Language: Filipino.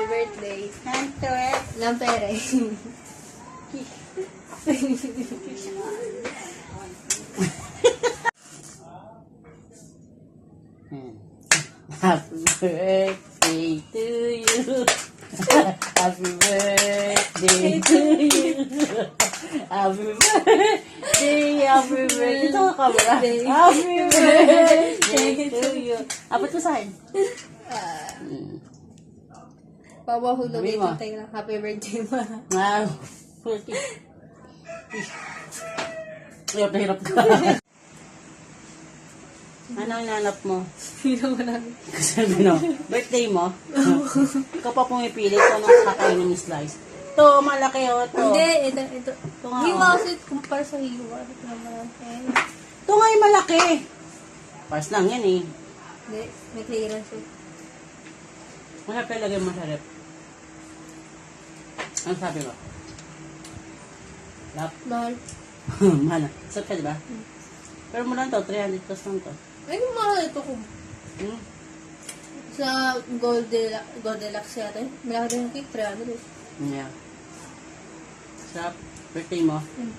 Happy birthday. Hantoet. Lampere. Happy birthday to you. Happy birthday to you. Happy birthday, happy birthday. Ito ka ba? Happy birthday to you. Apat ko sa'kin. Pawahulog Sabi ito mo. tayo lang. Happy birthday, ma. Wow. Hirap na hirap ka. Ano ang nanap mo? Hindi naman namin. Sabi no, birthday mo? Ikaw pa pumipili ko nung kakainin ng slice. Ito, malaki o ito. Hindi, ito. Ito nga, Hiwa oh. kasi kumpara sa hiwa. Ito naman. Ito nga yung malaki. Pas lang yan eh. Hindi, may clearance eh. Masarap talaga yung masarap. Ano sabi mo? Lap? Mahal. Mahal na. Sarap ka diba? Pero mo lang to, 300 plus lang to. Ay, kung mahal ito ko. Hmm? Sa Goldilocks yata eh. Malaki din yung cake, 300 eh. Yeah. Sarap. Birthday mo? Mm.